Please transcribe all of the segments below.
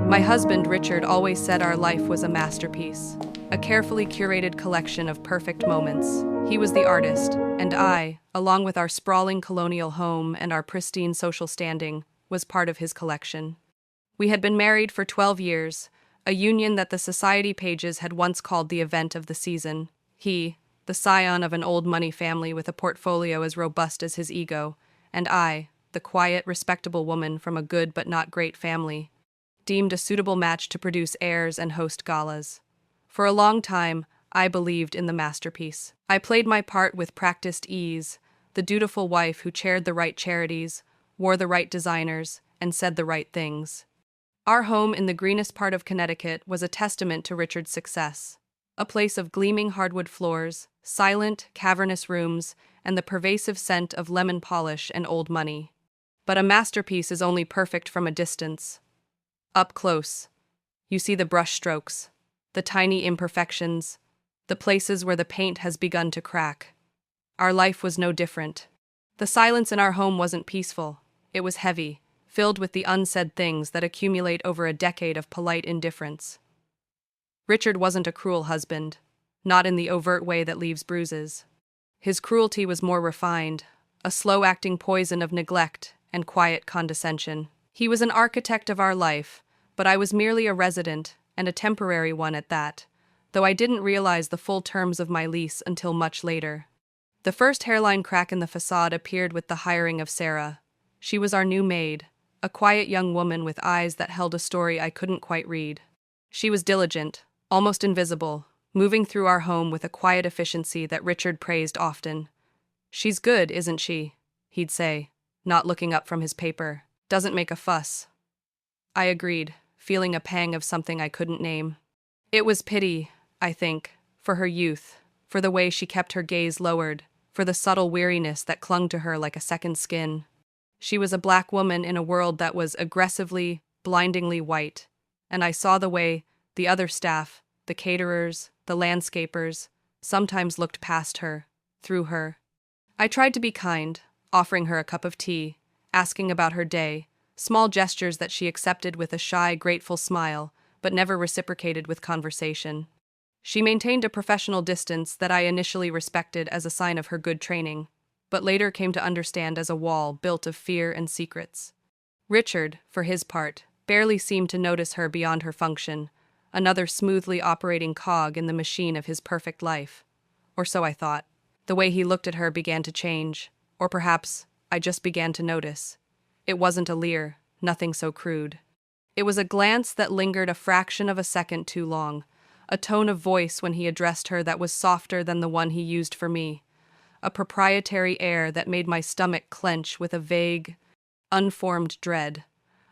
My husband, Richard, always said our life was a masterpiece, a carefully curated collection of perfect moments. He was the artist, and I, along with our sprawling colonial home and our pristine social standing, was part of his collection. We had been married for 12 years, a union that the society pages had once called the event of the season. He, the scion of an old money family with a portfolio as robust as his ego, and I, the quiet, respectable woman from a good but not great family, deemed a suitable match to produce heirs and host galas. For a long time, I believed in the masterpiece. I played my part with practiced ease, the dutiful wife who chaired the right charities, wore the right designers, and said the right things. Our home in the greenest part of Connecticut was a testament to Richard's success. A place of gleaming hardwood floors, silent, cavernous rooms, and the pervasive scent of lemon polish and old money. But a masterpiece is only perfect from a distance. Up close, you see the brush strokes, the tiny imperfections, the places where the paint has begun to crack. Our life was no different. The silence in our home wasn't peaceful. It was heavy, filled with the unsaid things that accumulate over a decade of polite indifference. Richard wasn't a cruel husband, not in the overt way that leaves bruises. His cruelty was more refined, a slow-acting poison of neglect and quiet condescension. He was an architect of our life, but I was merely a resident, and a temporary one at that, though I didn't realize the full terms of my lease until much later. The first hairline crack in the facade appeared with the hiring of Sarah. She was our new maid, a quiet young woman with eyes that held a story I couldn't quite read. She was diligent, almost invisible, moving through our home with a quiet efficiency that Richard praised often. "She's good, isn't she?" he'd say, not looking up from his paper. "Doesn't make a fuss." I agreed, feeling a pang of something I couldn't name. It was pity, I think, for her youth, for the way she kept her gaze lowered, for the subtle weariness that clung to her like a second skin. She was a black woman in a world that was aggressively, blindingly white, and I saw the way the other staff, the caterers, the landscapers, sometimes looked past her, through her. I tried to be kind, offering her a cup of tea, asking about her day, small gestures that she accepted with a shy, grateful smile, but never reciprocated with conversation. She maintained a professional distance that I initially respected as a sign of her good training, but later came to understand as a wall built of fear and secrets. Richard, for his part, barely seemed to notice her beyond her function, another smoothly operating cog in the machine of his perfect life. Or so I thought. The way he looked at her began to change, or perhaps I just began to notice. It wasn't a leer, nothing so crude. It was a glance that lingered a fraction of a second too long, a tone of voice when he addressed her that was softer than the one he used for me, a proprietary air that made my stomach clench with a vague, unformed dread.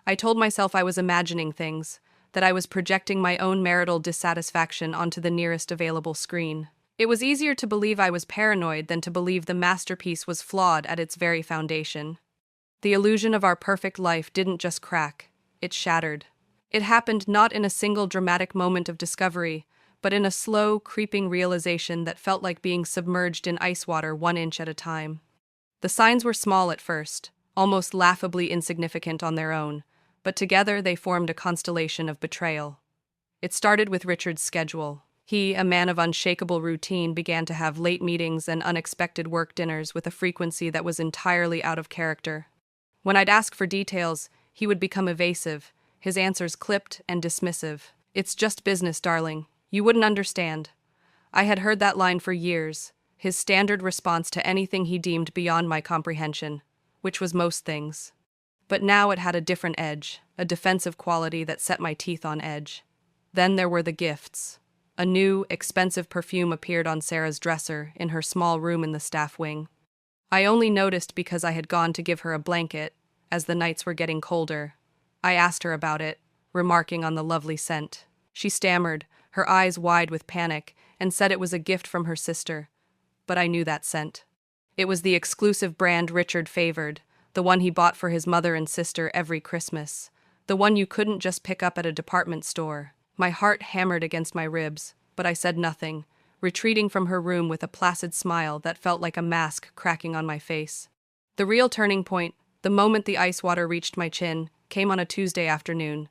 I told myself I was imagining things, that I was projecting my own marital dissatisfaction onto the nearest available screen. It was easier to believe I was paranoid than to believe the masterpiece was flawed at its very foundation. The illusion of our perfect life didn't just crack, it shattered. It happened not in a single dramatic moment of discovery, but in a slow, creeping realization that felt like being submerged in ice water 1 inch at a time. The signs were small at first, almost laughably insignificant on their own, but together they formed a constellation of betrayal. It started with Richard's schedule. He, a man of unshakable routine, began to have late meetings and unexpected work dinners with a frequency that was entirely out of character. When I'd ask for details, he would become evasive, his answers clipped and dismissive. "It's just business, darling. You wouldn't understand." I had heard that line for years, his standard response to anything he deemed beyond my comprehension, which was most things. But now it had a different edge, a defensive quality that set my teeth on edge. Then there were the gifts. A new, expensive perfume appeared on Sarah's dresser in her small room in the staff wing. I only noticed because I had gone to give her a blanket, as the nights were getting colder. I asked her about it, remarking on the lovely scent. She stammered, her eyes wide with panic, and said it was a gift from her sister. But I knew that scent. It was the exclusive brand Richard favored, the one he bought for his mother and sister every Christmas, the one you couldn't just pick up at a department store. My heart hammered against my ribs, but I said nothing, retreating from her room with a placid smile that felt like a mask cracking on my face. The real turning point, the moment the ice water reached my chin, came on a Tuesday afternoon.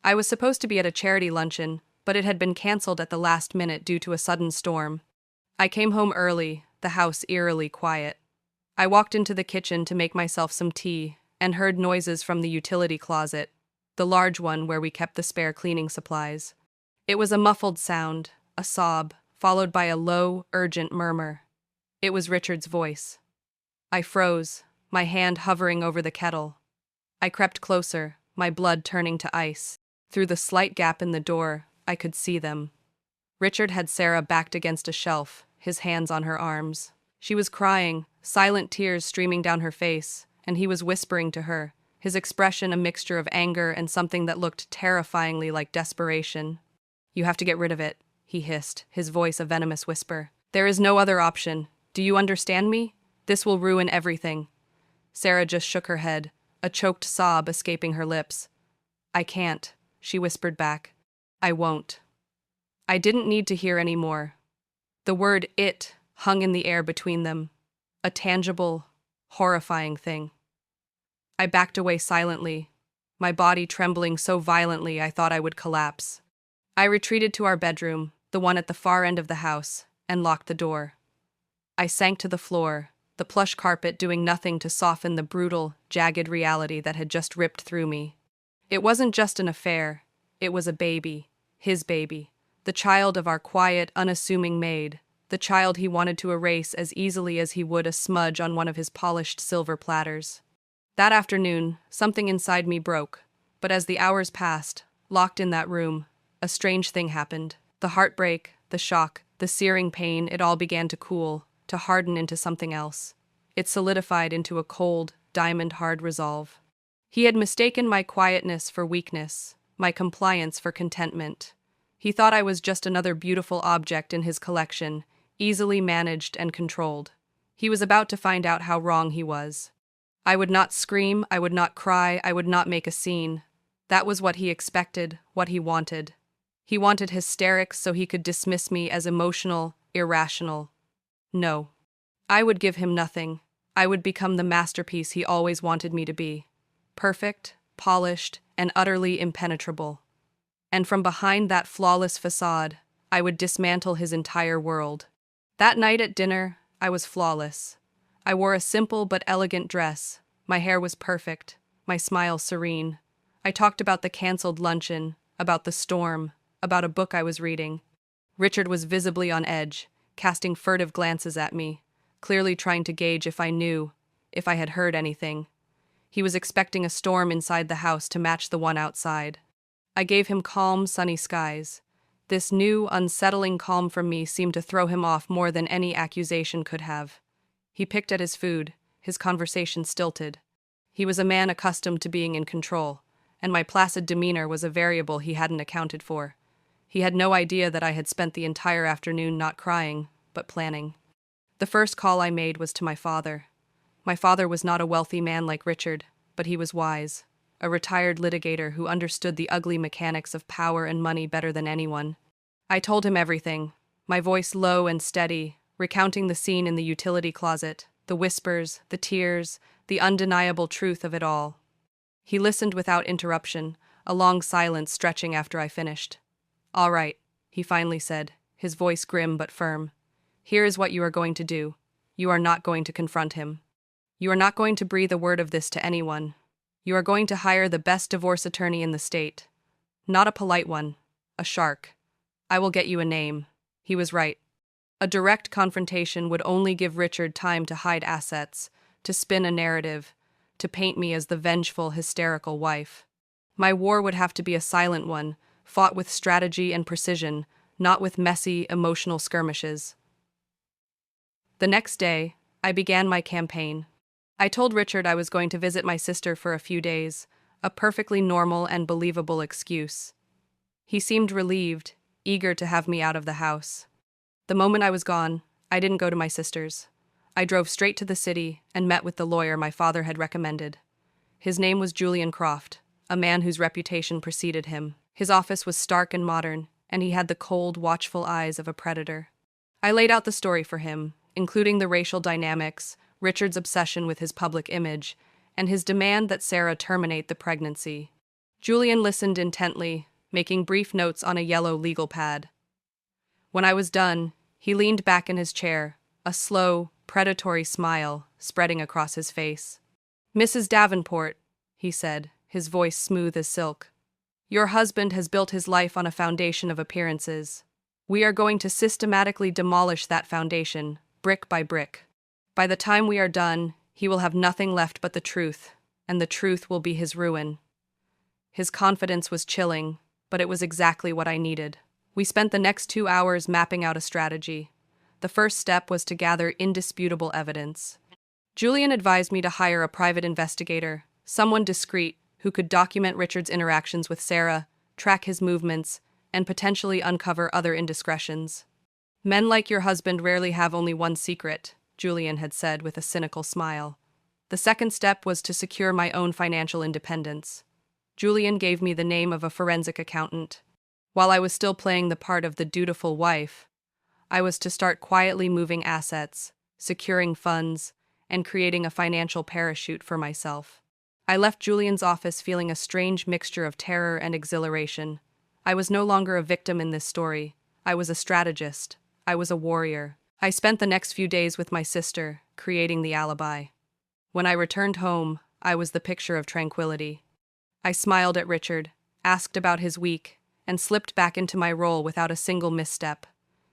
I was supposed to be at a charity luncheon, but it had been cancelled at the last minute due to a sudden storm. I came home early, the house eerily quiet. I walked into the kitchen to make myself some tea and heard noises from the utility closet, the large one where we kept the spare cleaning supplies. It was a muffled sound, a sob, followed by a low, urgent murmur. It was Richard's voice. I froze, my hand hovering over the kettle. I crept closer, my blood turning to ice. Through the slight gap in the door, I could see them. Richard had Sarah backed against a shelf, his hands on her arms. She was crying, silent tears streaming down her face, and he was whispering to her, his expression a mixture of anger and something that looked terrifyingly like desperation. "You have to get rid of it," he hissed, his voice a venomous whisper. "There is no other option. Do you understand me? This will ruin everything." Sarah just shook her head, a choked sob escaping her lips. "I can't," she whispered back. "I won't." I didn't need to hear any more. The word "it" hung in the air between them, a tangible, horrifying thing. I backed away silently, my body trembling so violently I thought I would collapse. I retreated to our bedroom, the one at the far end of the house, and locked the door. I sank to the floor, the plush carpet doing nothing to soften the brutal, jagged reality that had just ripped through me. It wasn't just an affair, it was a baby, his baby, the child of our quiet, unassuming maid, the child he wanted to erase as easily as he would a smudge on one of his polished silver platters. That afternoon, something inside me broke, but as the hours passed, locked in that room, a strange thing happened. The heartbreak, the shock, the searing pain, it all began to cool, to harden into something else. It solidified into a cold, diamond-hard resolve. He had mistaken my quietness for weakness, my compliance for contentment. He thought I was just another beautiful object in his collection, easily managed and controlled. He was about to find out how wrong he was. I would not scream, I would not cry, I would not make a scene. That was what he expected, what he wanted. He wanted hysterics so he could dismiss me as emotional, irrational. No. I would give him nothing. I would become the masterpiece he always wanted me to be. Perfect, polished, and utterly impenetrable. And from behind that flawless facade, I would dismantle his entire world. That night at dinner, I was flawless. I wore a simple but elegant dress. My hair was perfect, my smile serene. I talked about the cancelled luncheon, about the storm, about a book I was reading. Richard was visibly on edge, casting furtive glances at me, clearly trying to gauge if I knew, if I had heard anything. He was expecting a storm inside the house to match the one outside. I gave him calm, sunny skies. This new, unsettling calm from me seemed to throw him off more than any accusation could have. He picked at his food, his conversation stilted. He was a man accustomed to being in control, and my placid demeanor was a variable he hadn't accounted for. He had no idea that I had spent the entire afternoon not crying, but planning. The first call I made was to my father. My father was not a wealthy man like Richard, but he was wise, a retired litigator who understood the ugly mechanics of power and money better than anyone. I told him everything, my voice low and steady, recounting the scene in the utility closet, the whispers, the tears, the undeniable truth of it all. He listened without interruption, a long silence stretching after I finished. "All right," he finally said, his voice grim but firm. "Here is what you are going to do. You are not going to confront him. You are not going to breathe a word of this to anyone. You are going to hire the best divorce attorney in the state. Not a polite one, a shark. I will get you a name." He was right. A direct confrontation would only give Richard time to hide assets, to spin a narrative, to paint me as the vengeful, hysterical wife. My war would have to be a silent one, fought with strategy and precision, not with messy, emotional skirmishes. The next day, I began my campaign. I told Richard I was going to visit my sister for a few days, a perfectly normal and believable excuse. He seemed relieved, eager to have me out of the house. The moment I was gone, I didn't go to my sister's. I drove straight to the city and met with the lawyer my father had recommended. His name was Julian Croft, a man whose reputation preceded him. His office was stark and modern, and he had the cold, watchful eyes of a predator. I laid out the story for him, including the racial dynamics, Richard's obsession with his public image, and his demand that Sarah terminate the pregnancy. Julian listened intently, making brief notes on a yellow legal pad. When I was done, he leaned back in his chair, a slow, predatory smile spreading across his face. "Mrs. Davenport," he said, his voice smooth as silk, "your husband has built his life on a foundation of appearances. We are going to systematically demolish that foundation, brick by brick. By the time we are done, he will have nothing left but the truth, and the truth will be his ruin." His confidence was chilling, but it was exactly what I needed. We spent the next 2 hours mapping out a strategy. The first step was to gather indisputable evidence. Julian advised me to hire a private investigator, someone discreet who could document Richard's interactions with Sarah, track his movements, and potentially uncover other indiscretions. "Men like your husband rarely have only one secret," Julian had said with a cynical smile. The second step was to secure my own financial independence. Julian gave me the name of a forensic accountant. While I was still playing the part of the dutiful wife, I was to start quietly moving assets, securing funds, and creating a financial parachute for myself. I left Julian's office feeling a strange mixture of terror and exhilaration. I was no longer a victim in this story. I was a strategist. I was a warrior. I spent the next few days with my sister, creating the alibi. When I returned home, I was the picture of tranquility. I smiled at Richard, asked about his week, and slipped back into my role without a single misstep.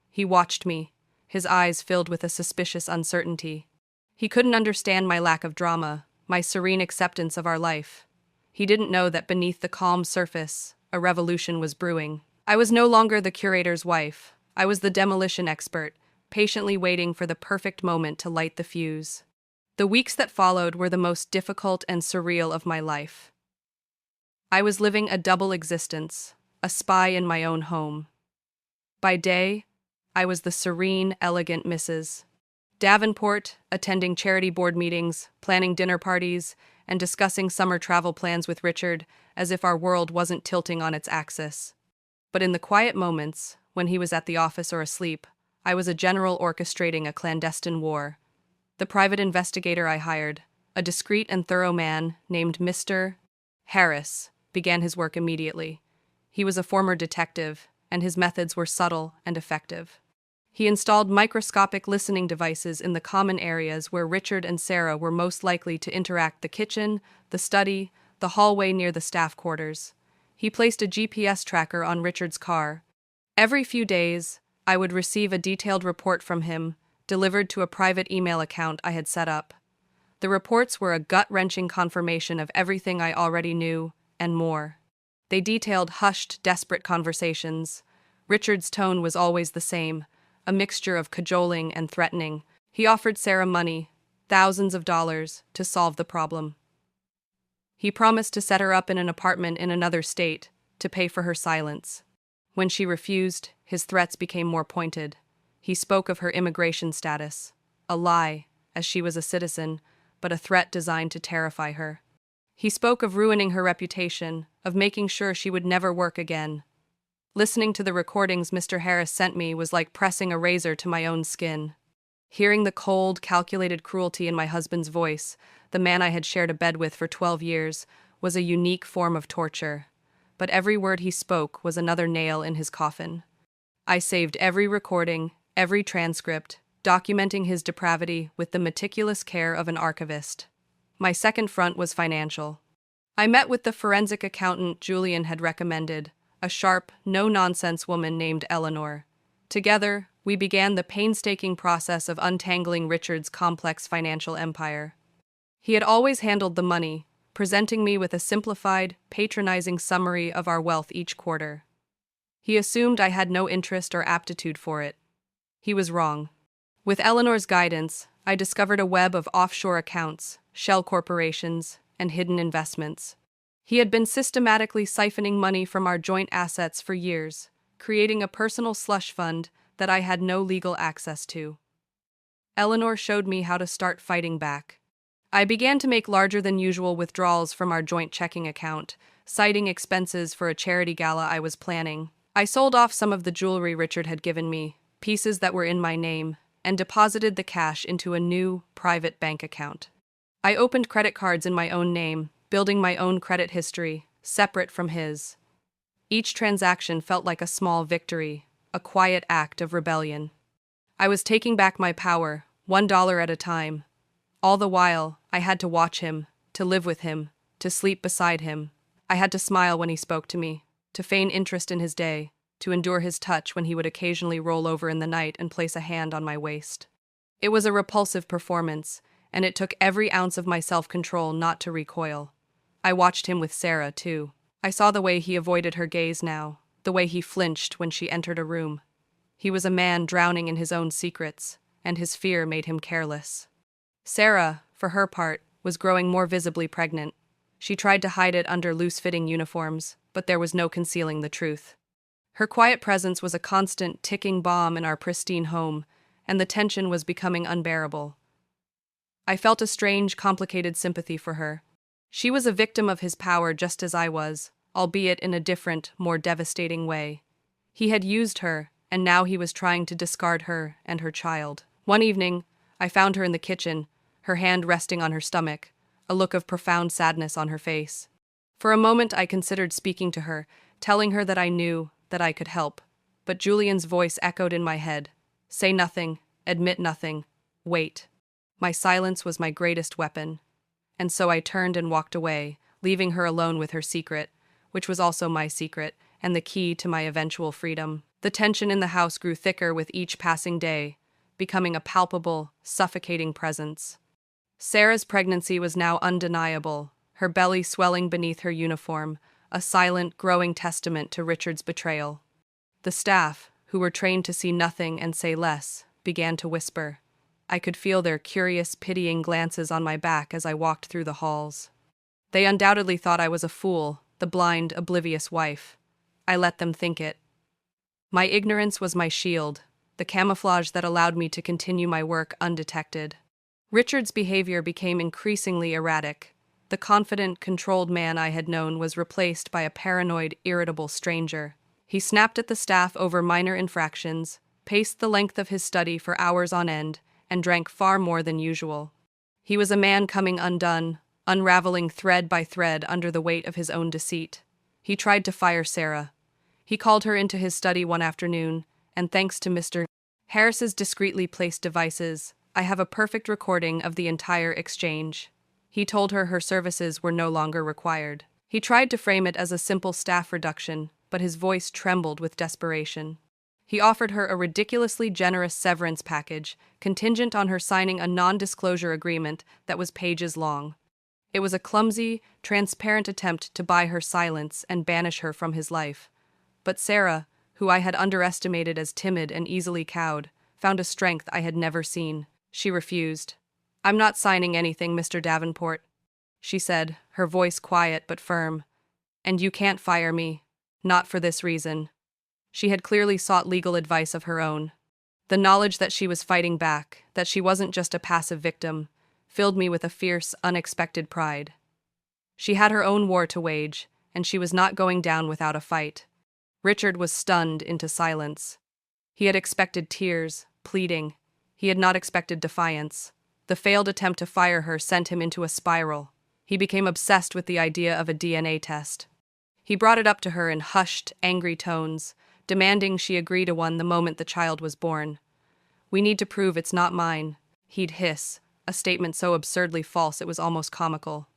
He watched me, his eyes filled with a suspicious uncertainty. He couldn't understand my lack of drama, my serene acceptance of our life. He didn't know that beneath the calm surface, a revolution was brewing. I was no longer the curator's wife. I was the demolition expert, patiently waiting for the perfect moment to light the fuse. The weeks that followed were the most difficult and surreal of my life. I was living a double existence, a spy in my own home. By day, I was the serene, elegant Mrs. Davenport, attending charity board meetings, planning dinner parties, and discussing summer travel plans with Richard, as if our world wasn't tilting on its axis. But in the quiet moments, when he was at the office or asleep, I was a general orchestrating a clandestine war. The private investigator I hired, a discreet and thorough man named Mr. Harris, began his work immediately. He was a former detective, and his methods were subtle and effective. He installed microscopic listening devices in the common areas where Richard and Sarah were most likely to interact: the kitchen, the study, the hallway near the staff quarters. He placed a GPS tracker on Richard's car. Every few days, I would receive a detailed report from him, delivered to a private email account I had set up. The reports were a gut-wrenching confirmation of everything I already knew, and more. They detailed hushed, desperate conversations. Richard's tone was always the same, a mixture of cajoling and threatening. He offered Sarah money, thousands of dollars, to solve the problem. He promised to set her up in an apartment in another state, to pay for her silence. When she refused, his threats became more pointed. He spoke of her immigration status, a lie, as she was a citizen, but a threat designed to terrify her. He spoke of ruining her reputation, of making sure she would never work again. Listening to the recordings Mr. Harris sent me was like pressing a razor to my own skin. Hearing the cold, calculated cruelty in my husband's voice, the man I had shared a bed with for 12 years, was a unique form of torture. But every word he spoke was another nail in his coffin. I saved every recording, every transcript, documenting his depravity with the meticulous care of an archivist. My second front was financial. I met with the forensic accountant Julian had recommended, a sharp, no-nonsense woman named Eleanor. Together, we began the painstaking process of untangling Richard's complex financial empire. He had always handled the money, presenting me with a simplified, patronizing summary of our wealth each quarter. He assumed I had no interest or aptitude for it. He was wrong. With Eleanor's guidance, I discovered a web of offshore accounts, shell corporations, and hidden investments. He had been systematically siphoning money from our joint assets for years, creating a personal slush fund that I had no legal access to. Eleanor showed me how to start fighting back. I began to make larger-than-usual withdrawals from our joint checking account, citing expenses for a charity gala I was planning. I sold off some of the jewelry Richard had given me, pieces that were in my name, and deposited the cash into a new, private bank account. I opened credit cards in my own name, building my own credit history, separate from his. Each transaction felt like a small victory, a quiet act of rebellion. I was taking back my power, $1 at a time. All the while, I had to watch him, to live with him, to sleep beside him. I had to smile when he spoke to me, to feign interest in his day, to endure his touch when he would occasionally roll over in the night and place a hand on my waist. It was a repulsive performance, and it took every ounce of my self-control not to recoil. I watched him with Sarah, too. I saw the way he avoided her gaze now, the way he flinched when she entered a room. He was a man drowning in his own secrets, and his fear made him careless. Sarah, for her part, was growing more visibly pregnant. She tried to hide it under loose-fitting uniforms, but there was no concealing the truth. Her quiet presence was a constant ticking bomb in our pristine home, and the tension was becoming unbearable. I felt a strange, complicated sympathy for her. She was a victim of his power just as I was, albeit in a different, more devastating way. He had used her, and now he was trying to discard her and her child. One evening, I found her in the kitchen, her hand resting on her stomach, a look of profound sadness on her face. For a moment I considered speaking to her, telling her that I knew, that I could help. But Julian's voice echoed in my head. Say nothing, admit nothing, wait. My silence was my greatest weapon. And so I turned and walked away, leaving her alone with her secret, which was also my secret, and the key to my eventual freedom. The tension in the house grew thicker with each passing day, becoming a palpable, suffocating presence. Sarah's pregnancy was now undeniable, her belly swelling beneath her uniform, a silent, growing testament to Richard's betrayal. The staff, who were trained to see nothing and say less, began to whisper. I could feel their curious, pitying glances on my back as I walked through the halls. They undoubtedly thought I was a fool, the blind, oblivious wife. I let them think it. My ignorance was my shield, the camouflage that allowed me to continue my work undetected. Richard's behavior became increasingly erratic. The confident, controlled man I had known was replaced by a paranoid, irritable stranger. He snapped at the staff over minor infractions, paced the length of his study for hours on end, and drank far more than usual. He was a man coming undone, unraveling thread by thread under the weight of his own deceit. He tried to fire Sarah. He called her into his study one afternoon, and thanks to Mr. Harris's discreetly placed devices, I have a perfect recording of the entire exchange. He told her her services were no longer required. He tried to frame it as a simple staff reduction, but his voice trembled with desperation. He offered her a ridiculously generous severance package, contingent on her signing a non-disclosure agreement that was pages long. It was a clumsy, transparent attempt to buy her silence and banish her from his life. But Sarah, who I had underestimated as timid and easily cowed, found a strength I had never seen. She refused. I'm not signing anything, Mr. Davenport, she said, her voice quiet but firm. And you can't fire me. Not for this reason. She had clearly sought legal advice of her own. The knowledge that she was fighting back, that she wasn't just a passive victim, filled me with a fierce, unexpected pride. She had her own war to wage, and she was not going down without a fight. Richard was stunned into silence. He had expected tears, pleading. He had not expected defiance. The failed attempt to fire her sent him into a spiral. He became obsessed with the idea of a DNA test. He brought it up to her in hushed, angry tones, demanding she agree to one the moment the child was born. We need to prove it's not mine, he'd hiss, a statement so absurdly false it was almost comical.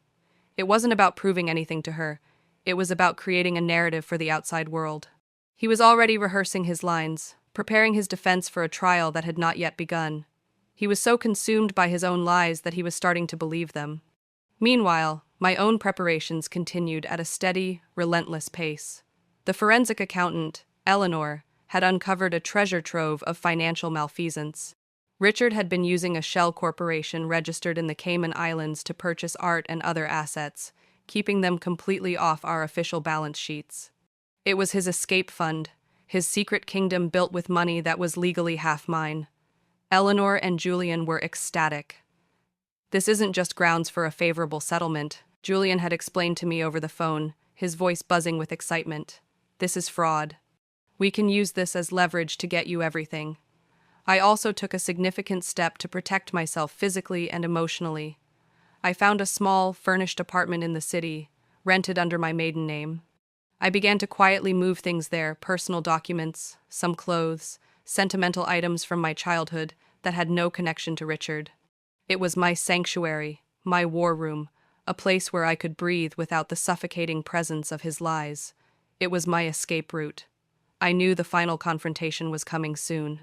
It wasn't about proving anything to her. It was about creating a narrative for the outside world. He was already rehearsing his lines, preparing his defense for a trial that had not yet begun. He was so consumed by his own lies that he was starting to believe them. Meanwhile, my own preparations continued at a steady, relentless pace. The forensic accountant, Eleanor, had uncovered a treasure trove of financial malfeasance. Richard had been using a shell corporation registered in the Cayman Islands to purchase art and other assets, keeping them completely off our official balance sheets. It was his escape fund, his secret kingdom built with money that was legally half mine. Eleanor and Julian were ecstatic. This isn't just grounds for a favorable settlement, Julian had explained to me over the phone, his voice buzzing with excitement. This is fraud. We can use this as leverage to get you everything. I also took a significant step to protect myself physically and emotionally. I found a small, furnished apartment in the city, rented under my maiden name. I began to quietly move things there, personal documents, some clothes, sentimental items from my childhood that had no connection to Richard. It was my sanctuary, my war room, a place where I could breathe without the suffocating presence of his lies. It was my escape route. I knew the final confrontation was coming soon.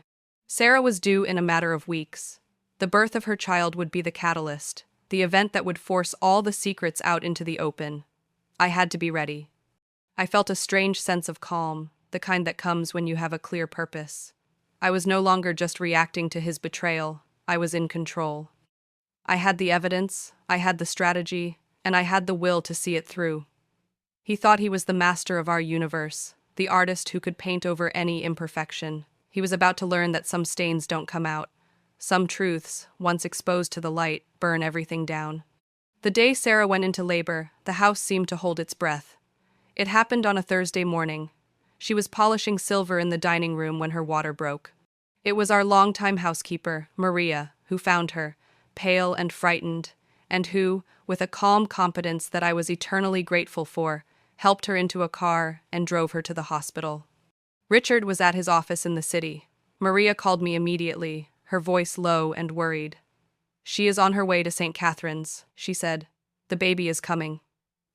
Sarah was due in a matter of weeks. The birth of her child would be the catalyst, the event that would force all the secrets out into the open. I had to be ready. I felt a strange sense of calm, the kind that comes when you have a clear purpose. I was no longer just reacting to his betrayal, I was in control. I had the evidence, I had the strategy, and I had the will to see it through. He thought he was the master of our universe, the artist who could paint over any imperfection. He was about to learn that some stains don't come out. Some truths, once exposed to the light, burn everything down. The day Sarah went into labor, the house seemed to hold its breath. It happened on a Thursday morning. She was polishing silver in the dining room when her water broke. It was our longtime housekeeper, Maria, who found her, pale and frightened, and who, with a calm competence that I was eternally grateful for, helped her into a car and drove her to the hospital. Richard was at his office in the city. Maria called me immediately, her voice low and worried. "She is on her way to St. Catherine's," she said. "The baby is coming."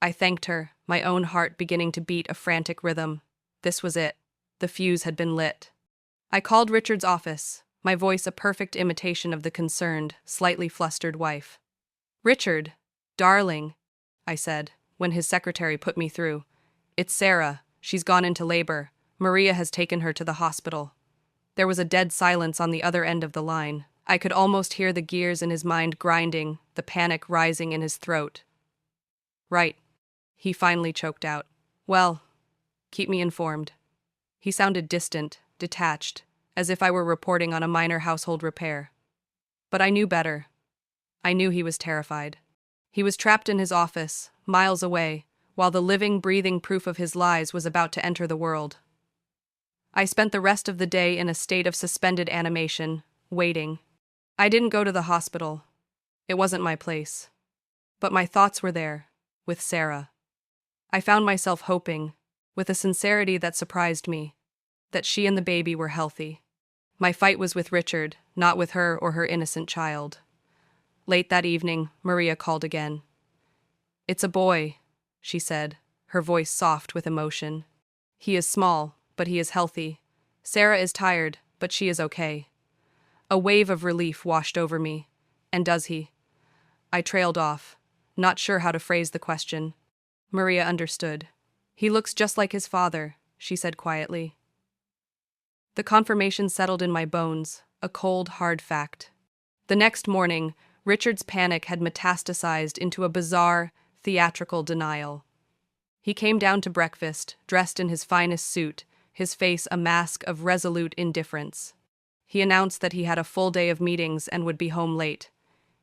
I thanked her, my own heart beginning to beat a frantic rhythm. This was it. The fuse had been lit. I called Richard's office, my voice a perfect imitation of the concerned, slightly flustered wife. "Richard, darling," I said, when his secretary put me through. "It's Sarah. She's gone into labor. Maria has taken her to the hospital." There was a dead silence on the other end of the line. I could almost hear the gears in his mind grinding, the panic rising in his throat. "Right," he finally choked out. "Well, keep me informed." He sounded distant, detached, as if I were reporting on a minor household repair. But I knew better. I knew he was terrified. He was trapped in his office, miles away, while the living, breathing proof of his lies was about to enter the world. I spent the rest of the day in a state of suspended animation, waiting. I didn't go to the hospital. It wasn't my place. But my thoughts were there, with Sarah. I found myself hoping, with a sincerity that surprised me, that she and the baby were healthy. My fight was with Richard, not with her or her innocent child. Late that evening, Maria called again. "It's a boy," she said, her voice soft with emotion. "He is small, but he is healthy. Sarah is tired, but she is okay." A wave of relief washed over me. "And does he?" I trailed off, not sure how to phrase the question. Maria understood. "He looks just like his father," she said quietly. The confirmation settled in my bones, a cold, hard fact. The next morning, Richard's panic had metastasized into a bizarre, theatrical denial. He came down to breakfast, dressed in his finest suit, his face a mask of resolute indifference. He announced that he had a full day of meetings and would be home late.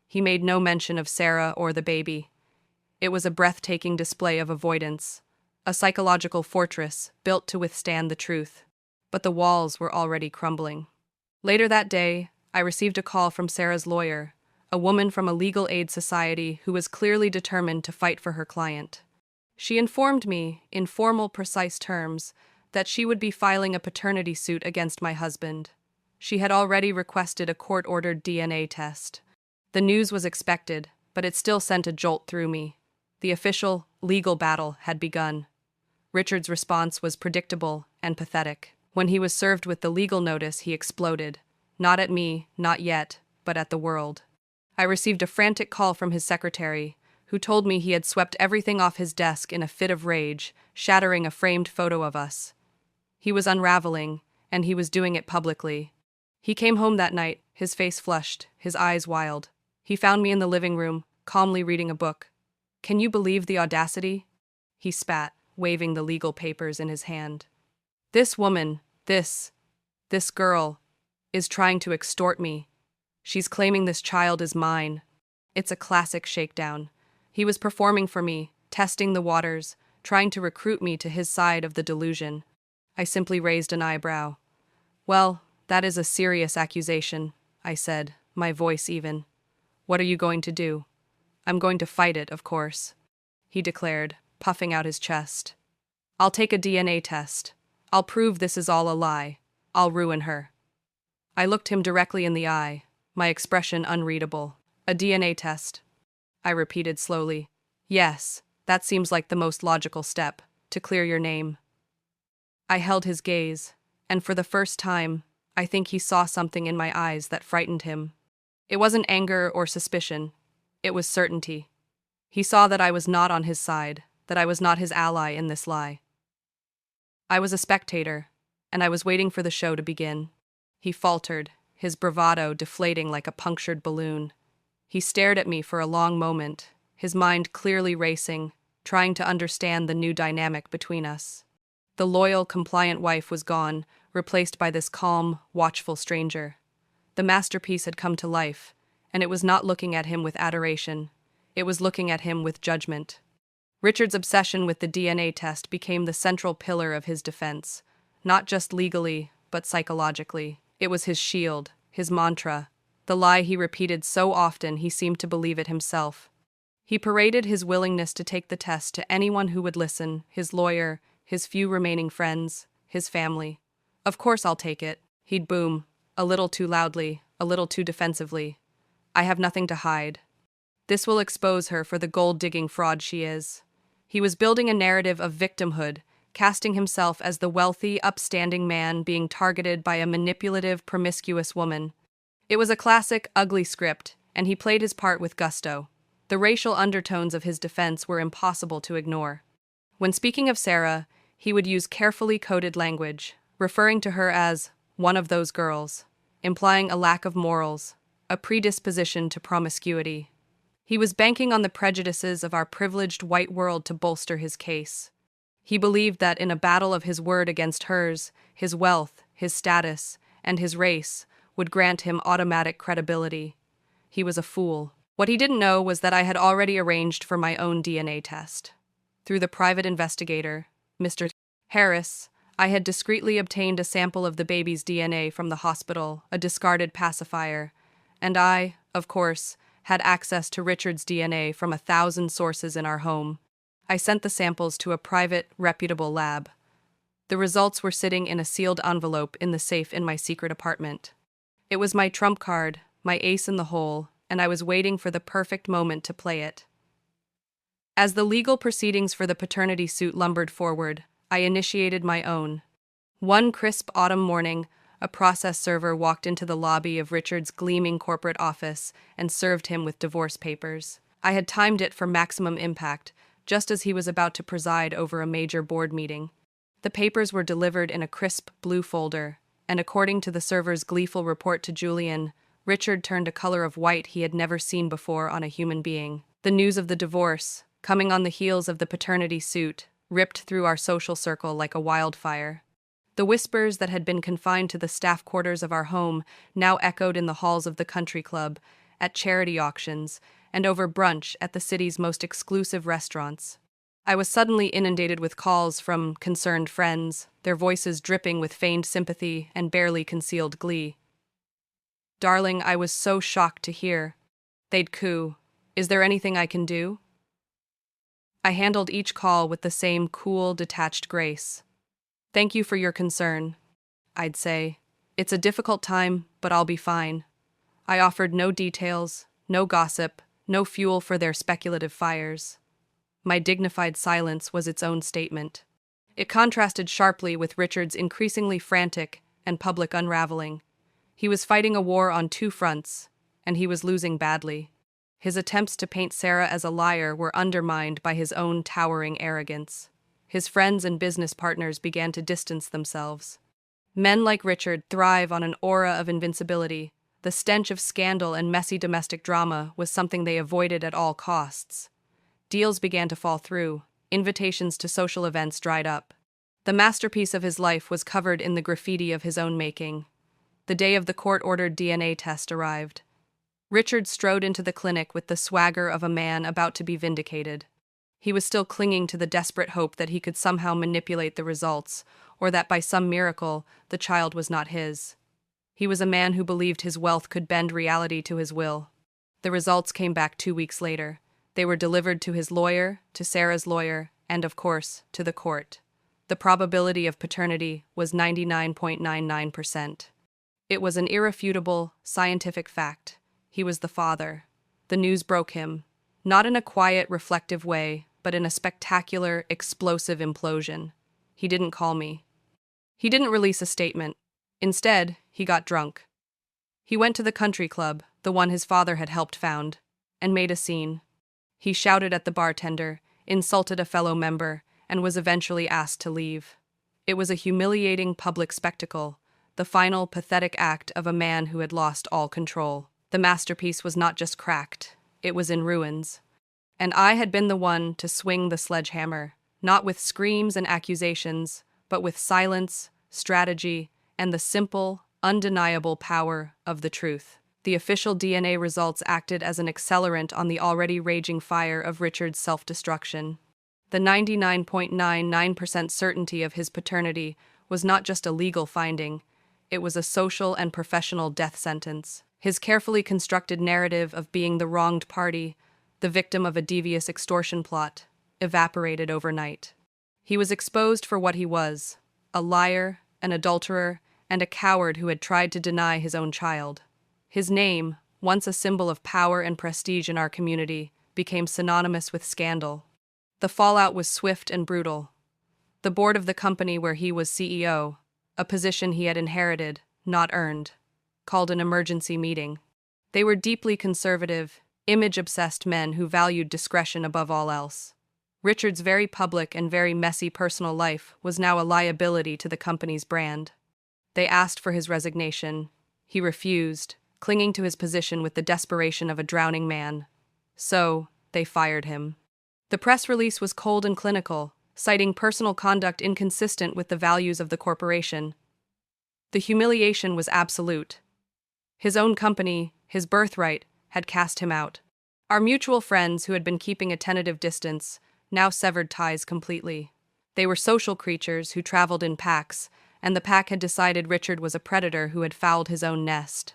He made no mention of Sarah or the baby. It was a breathtaking display of avoidance, a psychological fortress built to withstand the truth. But the walls were already crumbling. Later that day, I received a call from Sarah's lawyer, a woman from a legal aid society who was clearly determined to fight for her client. She informed me, in formal, precise terms, that she would be filing a paternity suit against my husband. She had already requested a court-ordered DNA test. The news was expected, but it still sent a jolt through me. The official, legal battle had begun. Richard's response was predictable and pathetic. When he was served with the legal notice, he exploded. Not at me, not yet, but at the world. I received a frantic call from his secretary, who told me he had swept everything off his desk in a fit of rage, shattering a framed photo of us. He was unraveling, and he was doing it publicly. He came home that night, his face flushed, his eyes wild. He found me in the living room, calmly reading a book. "Can you believe the audacity?" He spat, waving the legal papers in his hand. "This woman, this girl, is trying to extort me. She's claiming this child is mine." It's a classic shakedown. He was performing for me, testing the waters, trying to recruit me to his side of the delusion. I simply raised an eyebrow. "Well, that is a serious accusation," I said, my voice even. "What are you going to do?" "I'm going to fight it, of course," he declared, puffing out his chest. "I'll take a DNA test. I'll prove this is all a lie. I'll ruin her." I looked him directly in the eye, my expression unreadable. "A DNA test," I repeated slowly. "Yes, that seems like the most logical step, to clear your name." I held his gaze, and for the first time, I think he saw something in my eyes that frightened him. It wasn't anger or suspicion. It was certainty. He saw that I was not on his side, that I was not his ally in this lie. I was a spectator, and I was waiting for the show to begin. He faltered, his bravado deflating like a punctured balloon. He stared at me for a long moment, his mind clearly racing, trying to understand the new dynamic between us. The loyal, compliant wife was gone, replaced by this calm, watchful stranger. The masterpiece had come to life, and it was not looking at him with adoration. It was looking at him with judgment. Richard's obsession with the DNA test became the central pillar of his defense, not just legally, but psychologically. It was his shield, his mantra, the lie he repeated so often he seemed to believe it himself. He paraded his willingness to take the test to anyone who would listen, his lawyer, his few remaining friends, his family. "Of course I'll take it," he'd boom, a little too loudly, a little too defensively. "I have nothing to hide. This will expose her for the gold-digging fraud she is." He was building a narrative of victimhood, casting himself as the wealthy, upstanding man being targeted by a manipulative, promiscuous woman. It was a classic, ugly script, and he played his part with gusto. The racial undertones of his defense were impossible to ignore. When speaking of Sarah, he would use carefully coded language, referring to her as one of those girls, implying a lack of morals, a predisposition to promiscuity. He was banking on the prejudices of our privileged white world to bolster his case. He believed that in a battle of his word against hers, his wealth, his status, and his race would grant him automatic credibility. He was a fool. What he didn't know was that I had already arranged for my own DNA test. Through the private investigator, Mr. Harris, I had discreetly obtained a sample of the baby's DNA from the hospital, a discarded pacifier, and I, of course, had access to Richard's DNA from 1,000 sources in our home. I sent the samples to a private, reputable lab. The results were sitting in a sealed envelope in the safe in my secret apartment. It was my trump card, my ace in the hole, and I was waiting for the perfect moment to play it. As the legal proceedings for the paternity suit lumbered forward, I initiated my own. One crisp autumn morning, a process server walked into the lobby of Richard's gleaming corporate office and served him with divorce papers. I had timed it for maximum impact, just as he was about to preside over a major board meeting. The papers were delivered in a crisp blue folder, and according to the server's gleeful report to Julian, Richard turned a color of white he had never seen before on a human being. The news of the divorce, coming on the heels of the paternity suit, ripped through our social circle like a wildfire. The whispers that had been confined to the staff quarters of our home now echoed in the halls of the country club, at charity auctions, and over brunch at the city's most exclusive restaurants. I was suddenly inundated with calls from concerned friends, their voices dripping with feigned sympathy and barely concealed glee. "Darling, I was so shocked to hear. They'd coo. Is there anything I can do?" I handled each call with the same cool, detached grace. "Thank you for your concern," I'd say. "It's a difficult time, but I'll be fine." I offered no details, no gossip, no fuel for their speculative fires. My dignified silence was its own statement. It contrasted sharply with Richard's increasingly frantic and public unraveling. He was fighting a war on two fronts, and he was losing badly. His attempts to paint Sarah as a liar were undermined by his own towering arrogance. His friends and business partners began to distance themselves. Men like Richard thrive on an aura of invincibility. The stench of scandal and messy domestic drama was something they avoided at all costs. Deals began to fall through. Invitations to social events dried up. The masterpiece of his life was covered in the graffiti of his own making. The day of the court-ordered DNA test arrived. Richard strode into the clinic with the swagger of a man about to be vindicated. He was still clinging to the desperate hope that he could somehow manipulate the results, or that by some miracle, the child was not his. He was a man who believed his wealth could bend reality to his will. The results came back 2 weeks later. They were delivered to his lawyer, to Sarah's lawyer, and, of course, to the court. The probability of paternity was 99.99%. It was an irrefutable, scientific fact. He was the father. The news broke him, not in a quiet, reflective way, but in a spectacular, explosive implosion. He didn't call me. He didn't release a statement. Instead, he got drunk. He went to the country club, the one his father had helped found, and made a scene. He shouted at the bartender, insulted a fellow member, and was eventually asked to leave. It was a humiliating public spectacle, the final pathetic act of a man who had lost all control. The masterpiece was not just cracked, it was in ruins. And I had been the one to swing the sledgehammer, not with screams and accusations, but with silence, strategy, and the simple, undeniable power of the truth. The official DNA results acted as an accelerant on the already raging fire of Richard's self-destruction. The 99.99% certainty of his paternity was not just a legal finding, it was a social and professional death sentence. His carefully constructed narrative of being the wronged party, the victim of a devious extortion plot, evaporated overnight. He was exposed for what he was, a liar, an adulterer, and a coward who had tried to deny his own child. His name, once a symbol of power and prestige in our community, became synonymous with scandal. The fallout was swift and brutal. The board of the company where he was CEO, a position he had inherited, not earned, called an emergency meeting. They were deeply conservative, image-obsessed men who valued discretion above all else. Richard's very public and very messy personal life was now a liability to the company's brand. They asked for his resignation. He refused, clinging to his position with the desperation of a drowning man. So, they fired him. The press release was cold and clinical, citing personal conduct inconsistent with the values of the corporation. The humiliation was absolute. His own company, his birthright, had cast him out. Our mutual friends, who had been keeping a tentative distance, now severed ties completely. They were social creatures who traveled in packs, and the pack had decided Richard was a predator who had fouled his own nest.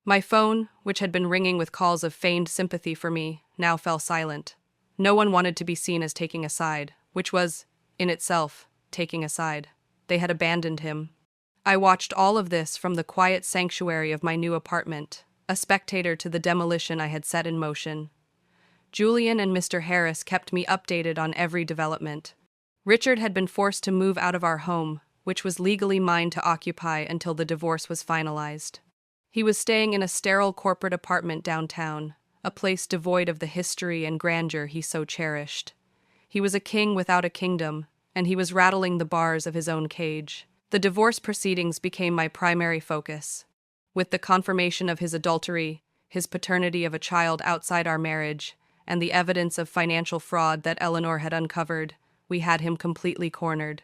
My phone, which had been ringing with calls of feigned sympathy for me, now fell silent. No one wanted to be seen as taking a side, which was, in itself, taking a side. They had abandoned him. I watched all of this from the quiet sanctuary of my new apartment, a spectator to the demolition I had set in motion. Julian and Mr. Harris kept me updated on every development. Richard had been forced to move out of our home, which was legally mine to occupy until the divorce was finalized. He was staying in a sterile corporate apartment downtown, a place devoid of the history and grandeur he so cherished. He was a king without a kingdom, and he was rattling the bars of his own cage. The divorce proceedings became my primary focus. With the confirmation of his adultery, his paternity of a child outside our marriage, and the evidence of financial fraud that Eleanor had uncovered, we had him completely cornered.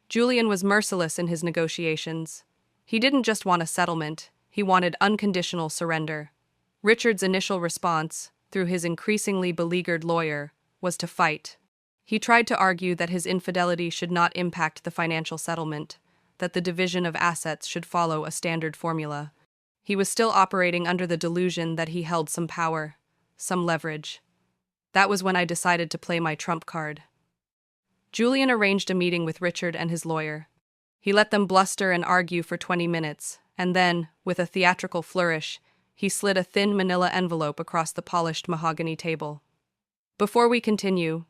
Julian was merciless in his negotiations. He didn't just want a settlement, he wanted unconditional surrender. Richard's initial response, through his increasingly beleaguered lawyer, was to fight. He tried to argue that his infidelity should not impact the financial settlement, that the division of assets should follow a standard formula. He was still operating under the delusion that he held some power, some leverage. That was when I decided to play my trump card. Julian arranged a meeting with Richard and his lawyer. He let them bluster and argue for 20 minutes, and then, with a theatrical flourish, he slid a thin manila envelope across the polished mahogany table. "Before we continue,"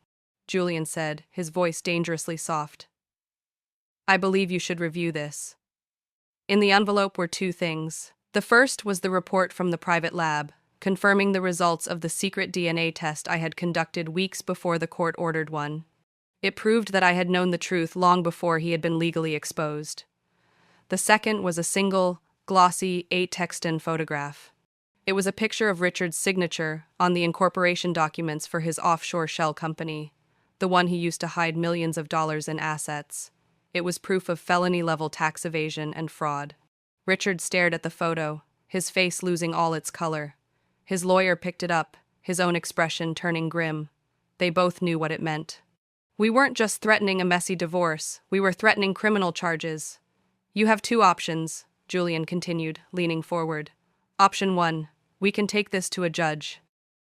Julian said, his voice dangerously soft, "I believe you should review this." In the envelope were two things. The first was the report from the private lab, confirming the results of the secret DNA test I had conducted weeks before the court ordered one. It proved that I had known the truth long before he had been legally exposed. The second was a single, glossy, 8-texton photograph. It was a picture of Richard's signature on the incorporation documents for his offshore shell company, the one he used to hide millions of dollars in assets. It was proof of felony-level tax evasion and fraud. Richard stared at the photo, his face losing all its color. His lawyer picked it up, his own expression turning grim. They both knew what it meant. We weren't just threatening a messy divorce, we were threatening criminal charges. "You have two options," Julian continued, leaning forward. "Option 1, we can take this to a judge.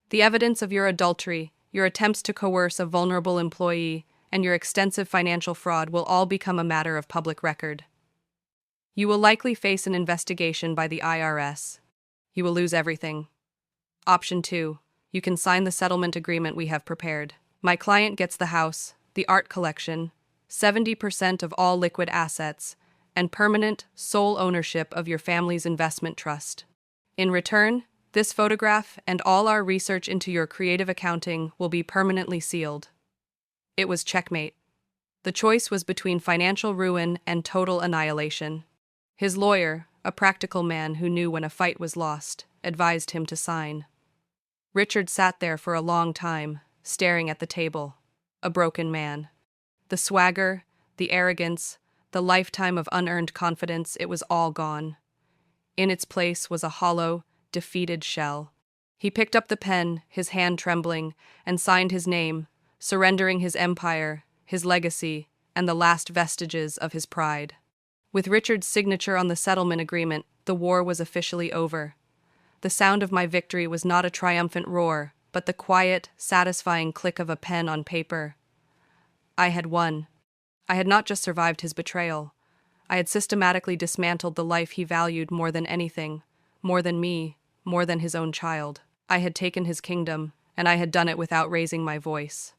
The evidence of your adultery, your attempts to coerce a vulnerable employee, and your extensive financial fraud will all become a matter of public record. You will likely face an investigation by the IRS. You will lose everything. Option 2. You can sign the settlement agreement we have prepared. My client gets the house, the art collection, 70% of all liquid assets, and permanent, sole ownership of your family's investment trust. In return, this photograph and all our research into your creative accounting will be permanently sealed. It was checkmate. The choice was between financial ruin and total annihilation. His lawyer, a practical man who knew when a fight was lost, advised him to sign. Richard sat there for a long time, staring at the table, a broken man. The swagger, the arrogance, the lifetime of unearned confidence, it was all gone. In its place was a hollow, defeated shell. He picked up the pen, his hand trembling, and signed his name, surrendering his empire, his legacy, and the last vestiges of his pride. With Richard's signature on the settlement agreement, the war was officially over. The sound of my victory was not a triumphant roar, but the quiet, satisfying click of a pen on paper. I had won. I had not just survived his betrayal. I had systematically dismantled the life he valued more than anything, more than me, more than his own child. I had taken his kingdom, and I had done it without raising my voice.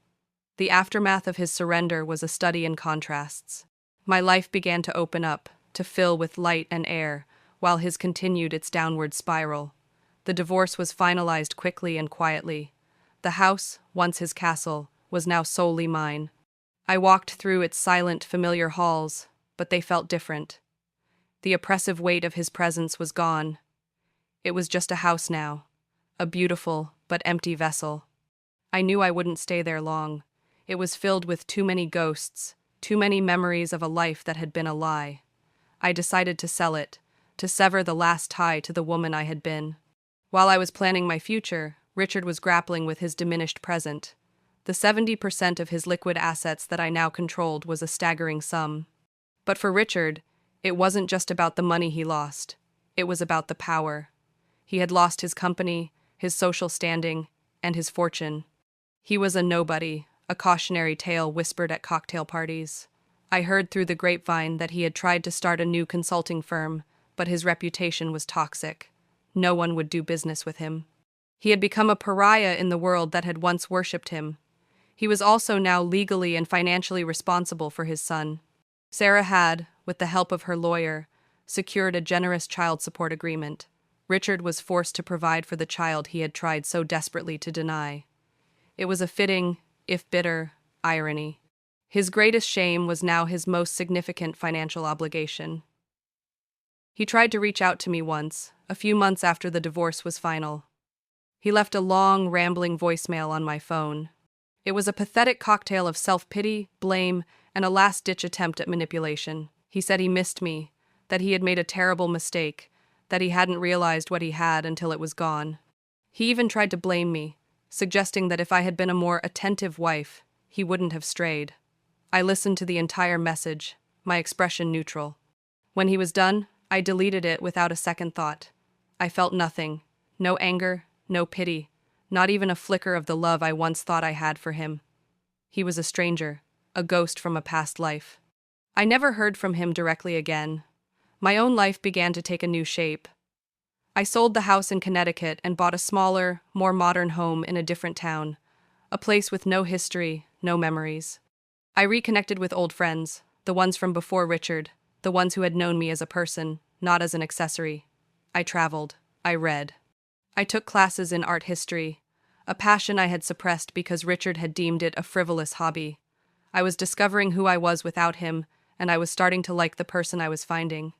The aftermath of his surrender was a study in contrasts. My life began to open up, to fill with light and air, while his continued its downward spiral. The divorce was finalized quickly and quietly. The house, once his castle, was now solely mine. I walked through its silent, familiar halls, but they felt different. The oppressive weight of his presence was gone. It was just a house now, a beautiful but empty vessel. I knew I wouldn't stay there long. It was filled with too many ghosts, too many memories of a life that had been a lie. I decided to sell it, to sever the last tie to the woman I had been. While I was planning my future, Richard was grappling with his diminished present. The 70% of his liquid assets that I now controlled was a staggering sum. But for Richard, it wasn't just about the money he lost. It was about the power. He had lost his company, his social standing, and his fortune. He was a nobody, a cautionary tale whispered at cocktail parties. I heard through the grapevine that he had tried to start a new consulting firm, but his reputation was toxic. No one would do business with him. He had become a pariah in the world that had once worshipped him. He was also now legally and financially responsible for his son. Sarah had, with the help of her lawyer, secured a generous child support agreement. Richard was forced to provide for the child he had tried so desperately to deny. It was a fitting, if bitter, irony. His greatest shame was now his most significant financial obligation. He tried to reach out to me once, a few months after the divorce was final. He left a long, rambling voicemail on my phone. It was a pathetic cocktail of self-pity, blame, and a last-ditch attempt at manipulation. He said he missed me, that he had made a terrible mistake, that he hadn't realized what he had until it was gone. He even tried to blame me, suggesting that if I had been a more attentive wife, he wouldn't have strayed. I listened to the entire message, my expression neutral. When he was done, I deleted it without a second thought. I felt nothing, no anger, no pity, not even a flicker of the love I once thought I had for him. He was a stranger, a ghost from a past life. I never heard from him directly again. My own life began to take a new shape. I sold the house in Connecticut and bought a smaller, more modern home in a different town, a place with no history, no memories. I reconnected with old friends, the ones from before Richard, the ones who had known me as a person, not as an accessory. I traveled. I read. I took classes in art history, a passion I had suppressed because Richard had deemed it a frivolous hobby. I was discovering who I was without him, and I was starting to like the person I was finding.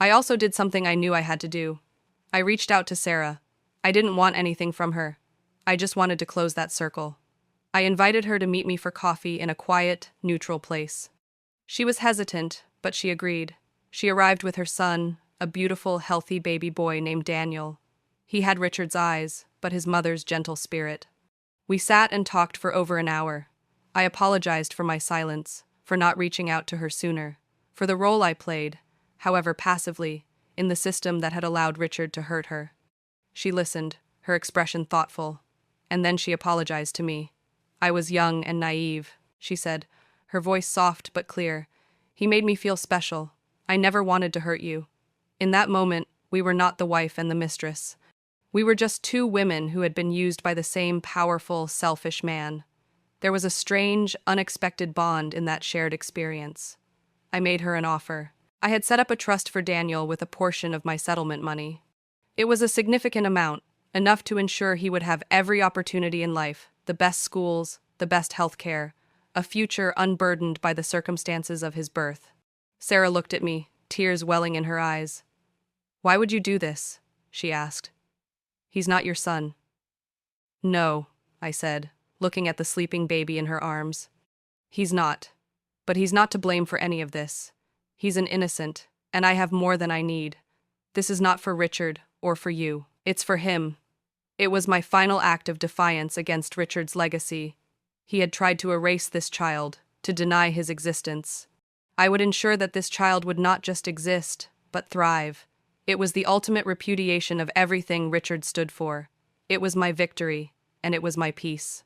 I also did something I knew I had to do. I reached out to Sarah. I didn't want anything from her. I just wanted to close that circle. I invited her to meet me for coffee in a quiet, neutral place. She was hesitant, but she agreed. She arrived with her son, a beautiful, healthy baby boy named Daniel. He had Richard's eyes, but his mother's gentle spirit. We sat and talked for over an hour. I apologized for my silence, for not reaching out to her sooner, for the role I played, however passively, in the system that had allowed Richard to hurt her. She listened, her expression thoughtful, and then she apologized to me. I was young and naive, she said. her voice soft but clear. He made me feel special. I never wanted to hurt you. In that moment, we were not the wife and the mistress. We were just two women who had been used by the same powerful, selfish man. There was a strange, unexpected bond in that shared experience. I made her an offer. I had set up a trust for Daniel with a portion of my settlement money. It was a significant amount, enough to ensure he would have every opportunity in life, the best schools, the best health care, a future unburdened by the circumstances of his birth. Sarah looked at me, tears welling in her eyes. "Why would you do this?" she asked. "He's not your son." "No," I said, looking at the sleeping baby in her arms. "He's not. But he's not to blame for any of this. He's an innocent, and I have more than I need. This is not for Richard or for you. It's for him." It was my final act of defiance against Richard's legacy. He had tried to erase this child, to deny his existence. I would ensure that this child would not just exist, but thrive. It was the ultimate repudiation of everything Richard stood for. It was my victory, and it was my peace.